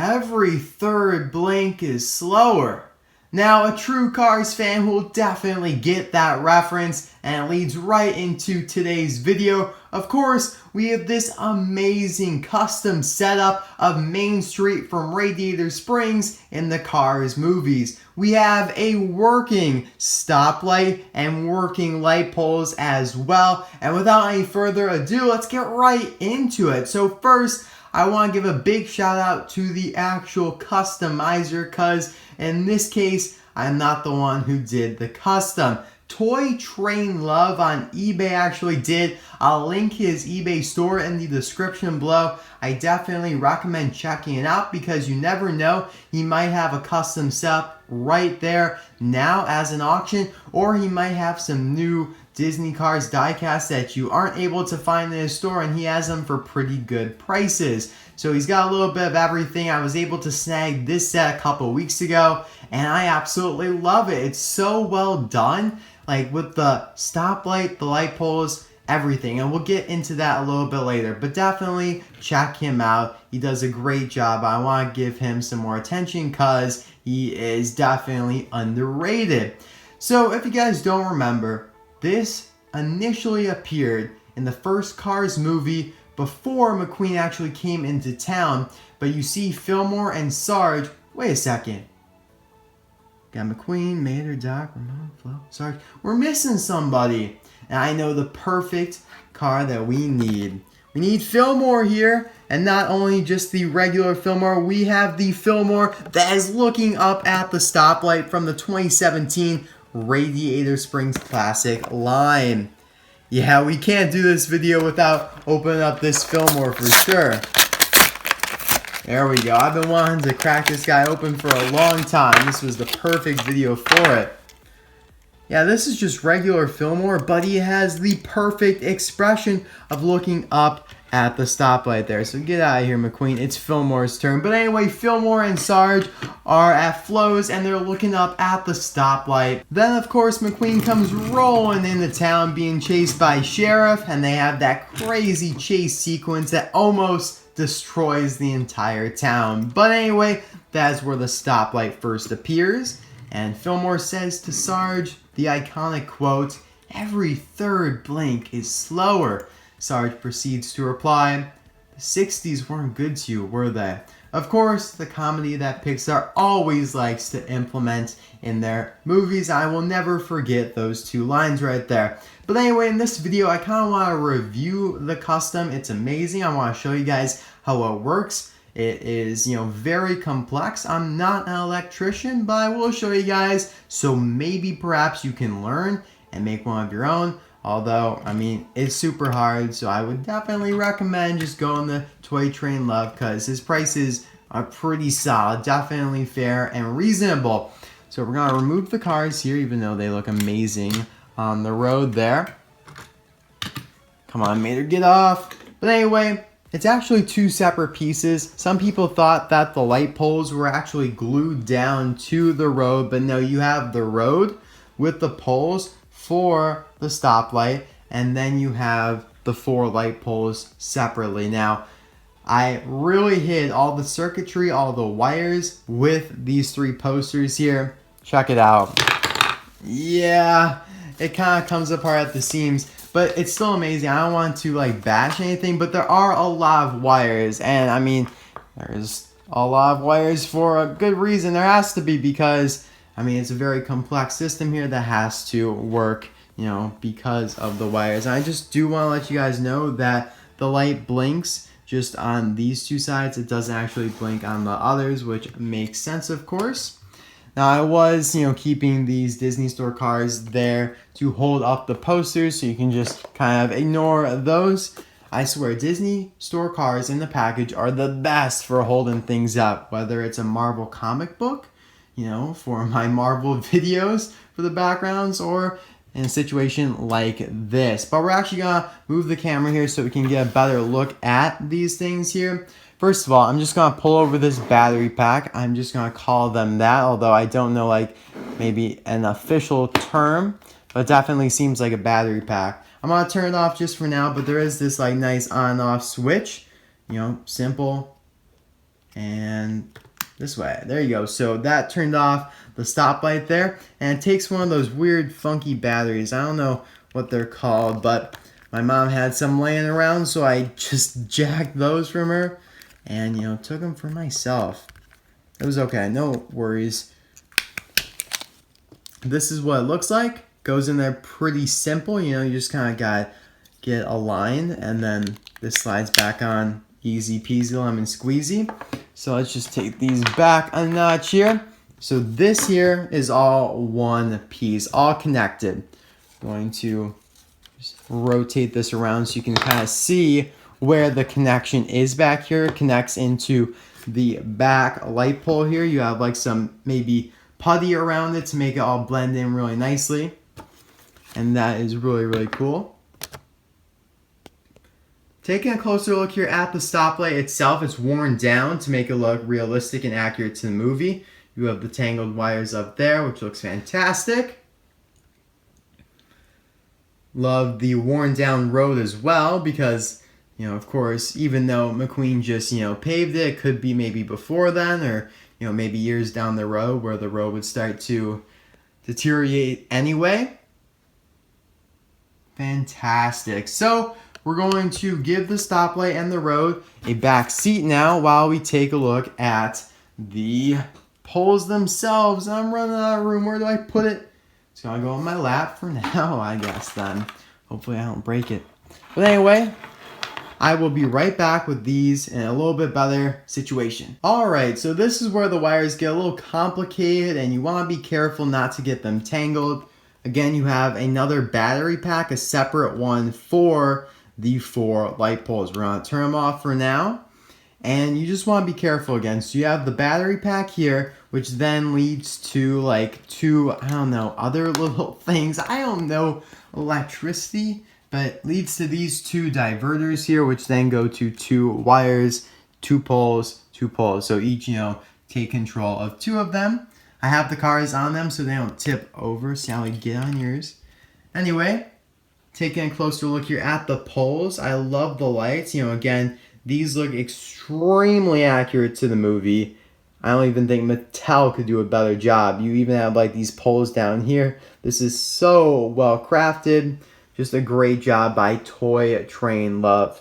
Every third blink is slower. Now, a true Cars fan will definitely get that reference, and it leads right into today's video. Of course, we have this amazing custom setup of Main Street from Radiator Springs in the Cars movies. We have a working stoplight and working light poles as well. And without any further ado, let's get right into it. So first, I want to give a big shout out to the actual customizer, because in this case, I'm not the one who did the custom. Toytrainluv on eBay actually did. I'll link his eBay store in the description below. I definitely recommend checking it out because you never know, he might have a custom setup right there now as an auction, or he might have some new Disney Cars diecasts that you aren't able to find in his store, and he has them for pretty good prices. So he's got a little bit of everything. I was able to snag this set a couple weeks ago, and I absolutely love it. It's so well done, like with the stoplight, the light poles, everything. And we'll get into that a little bit later, but definitely check him out. He does a great job. I want to give him some more attention because he is definitely underrated. So if you guys don't remember, this initially appeared in the first Cars movie before McQueen actually came into town, but you see Fillmore and Sarge. Wait a second. Got McQueen, Mater, Doc, Ramon, Flo, Sarge. We're missing somebody. And I know the perfect car that we need. We need Fillmore here, and not only just the regular Fillmore, we have the Fillmore that is looking up at the stoplight from the 2017 Radiator Springs Classic line. Yeah, we can't do this video without opening up this Fillmore for sure. There we go. I've been wanting to crack this guy open for a long time. This was the perfect video for it. Yeah, this is just regular Fillmore, but he has the perfect expression of looking up at the stoplight there. So get out of here, McQueen. It's Fillmore's turn. But anyway, Fillmore and Sarge are at Flo's, and they're looking up at the stoplight. Then, of course, McQueen comes rolling into town being chased by Sheriff, and they have that crazy chase sequence that almost destroys the entire town. But anyway, that's where the stoplight first appears. And Fillmore says to Sarge the iconic quote, "Every third blink is slower." Sarge proceeds to reply, "The 60s weren't good to you, were they?" Of course, the comedy that Pixar always likes to implement in their movies. I will never forget those two lines right there. But anyway, in this video, I kind of want to review the custom. It's amazing. I want to show you guys how it works. It is, very complex. I'm not an electrician, but I will show you guys, so maybe perhaps you can learn and make one of your own. Although, it's super hard, so I would definitely recommend just going to Toytrainluv because his prices are pretty solid, definitely fair and reasonable. So we're going to remove the cars here, even though they look amazing on the road there. Come on, Mater, get off. But anyway, it's actually two separate pieces. Some people thought that the light poles were actually glued down to the road, but no, you have the road with the poles for the stoplight, and then you have the four light poles separately. Now, I really hid all the circuitry, all the wires with these three posters here. Check it out. Yeah, it kind of comes apart at the seams, but it's still amazing. I don't want to bash anything, but there are a lot of wires, and there's a lot of wires for a good reason. There has to be, because it's a very complex system here that has to work, because of the wires. And I just do want to let you guys know that the light blinks just on these two sides. It doesn't actually blink on the others, which makes sense, of course. Now, I was, keeping these Disney Store cars there to hold up the posters, so you can just kind of ignore those. I swear, Disney Store cars in the package are the best for holding things up, whether it's a Marvel comic book, for my Marvel videos for the backgrounds, or in a situation like this. But we're actually going to move the camera here so we can get a better look at these things here. First of all, I'm just going to pull over this battery pack. I'm just going to call them that, although I don't know maybe an official term, but it definitely seems like a battery pack. I'm going to turn it off just for now, but there is this nice on and off switch, simple and this way. There you go. So that turned off the stoplight there, and it takes one of those weird funky batteries. I don't know what they're called, but my mom had some laying around, so I just jacked those from her and, you know, took them for myself. It was okay, no worries. This is what it looks like. Goes in there pretty simple, you know, you just kind of got get a line, and then this slides back on easy peasy lemon squeezy. So let's just take these back a notch here. So this here is all one piece, all connected. I'm going to just rotate this around so you can kind of see where the connection is back here. It connects into the back light pole here. You have like some maybe putty around it to make it all blend in really nicely. And that is really, really cool. Taking a closer look here at the stoplight itself, it's worn down to make it look realistic and accurate to the movie. You have the tangled wires up there, which looks fantastic. Love the worn down road as well because, you know, of course, even though McQueen just, you know, paved it, it could be maybe before then or, you know, maybe years down the road where the road would start to deteriorate anyway. Fantastic. So we're going to give the stoplight and the road a back seat now while we take a look at the poles themselves. I'm running out of room. Where do I put it? It's gonna go on my lap for now, I guess then. Hopefully I don't break it. But anyway, I will be right back with these in a little bit better situation. Alright, so this is where the wires get a little complicated and you want to be careful not to get them tangled. Again, you have another battery pack, a separate one for the 4 light poles. We're going to turn them off for now. And you just want to be careful again. So you have the battery pack here, which then leads to like 2, I don't know, other little things. I don't know electricity, but leads to these 2 diverters here, which then go to 2 wires, 2 poles, 2 poles. So each, you know, take control of 2 of them. I have the cars on them so they don't tip over. See how I get on yours. Anyway, taking a closer look here at the poles. I love the lights. You know, again, these look extremely accurate to the movie. I don't even think Mattel could do a better job. You even have like these poles down here. This is so well crafted. Just a great job by Toytrainluv.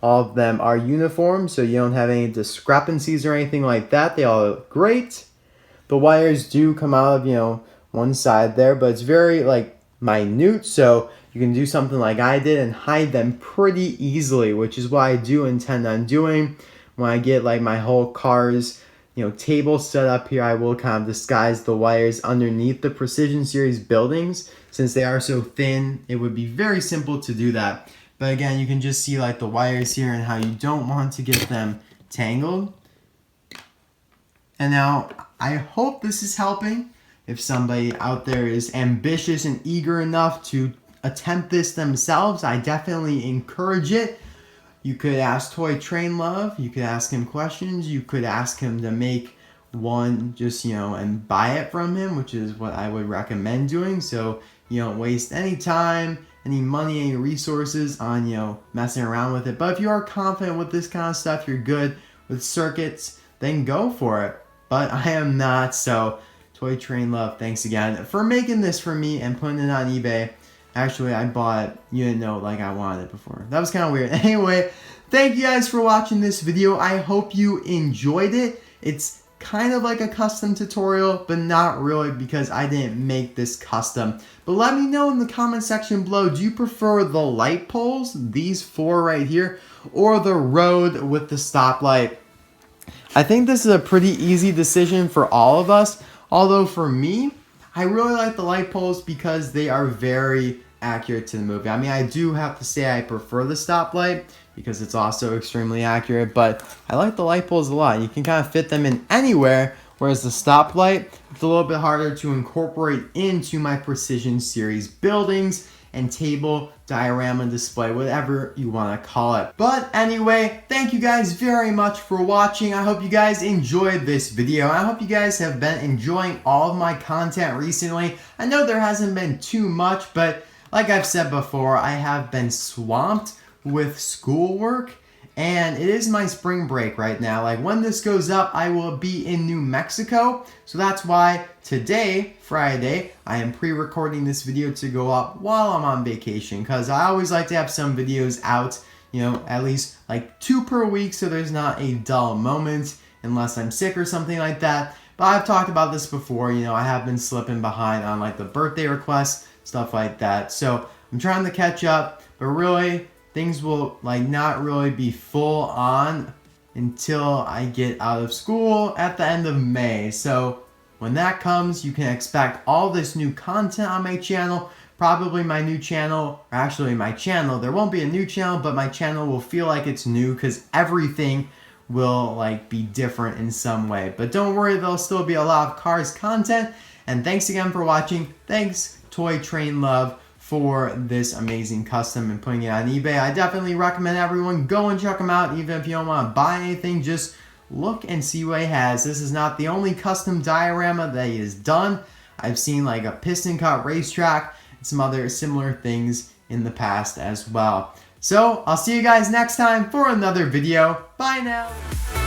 All of them are uniform, so you don't have any discrepancies or anything like that. They all look great. The wires do come out of, you know, one side there, but it's very like minute, so you can do something like I did and hide them pretty easily, which is what I do intend on doing. When I get like my whole car's, you know, table set up here, I will kind of disguise the wires underneath the Precision Series buildings. Since they are so thin, it would be very simple to do that. But again, you can just see like the wires here and how you don't want to get them tangled. And now, I hope this is helping. If somebody out there is ambitious and eager enough to attempt this themselves, I definitely encourage it. You could ask Toytrainluv, you could ask him questions, you could ask him to make one just, you know, and buy it from him, which is what I would recommend doing. So you don't waste any time, any money, any resources on, you know, messing around with it. But if you are confident with this kind of stuff, you're good with circuits, then go for it. But I am not, so Toytrainluv, thanks again for making this for me and putting it on eBay. Actually, I bought it, you didn't know, like I wanted it before. That was kind of weird. Anyway, thank you guys for watching this video. I hope you enjoyed it. It's kind of like a custom tutorial, but not really because I didn't make this custom. But let me know in the comment section below, do you prefer the light poles, these 4 right here, or the road with the stoplight? I think this is a pretty easy decision for all of us. Although for me, I really like the light poles because they are very accurate to the movie. I mean, I do have to say I prefer the stoplight because it's also extremely accurate, but I like the light poles a lot. You can kind of fit them in anywhere, whereas the stoplight, it's a little bit harder to incorporate into my Precision Series buildings and table, diorama, display, whatever you want to call it. But anyway, thank you guys very much for watching. I hope you guys enjoyed this video. I hope you guys have been enjoying all of my content recently. I know there hasn't been too much, but like I've said before, I have been swamped with schoolwork And it is my spring break right now. Like when this goes up, I will be in New Mexico. So that's why today, Friday, I am pre-recording this video to go up while I'm on vacation. Because I always like to have some videos out, you know, at least like 2 per week, so there's not a dull moment unless I'm sick or something like that. But I've talked about this before, you know, I have been slipping behind on like the birthday requests, stuff like that. So I'm trying to catch up, but really things will like not really be full on until I get out of school at the end of May. So when that comes, you can expect all this new content on my channel. Probably my new channel, or actually my channel, there won't be a new channel, but my channel will feel like it's new because everything will like be different in some way. But don't worry, there'll still be a lot of cars content. And thanks again for watching. Thanks Toytrainluv for this amazing custom and putting it on eBay. I definitely recommend everyone go and check him out. Even if you don't want to buy anything, just look and see what he has. This is not the only custom diorama that he has done. I've seen like a piston cut racetrack and some other similar things in the past as well. So I'll see you guys next time for another video. Bye now.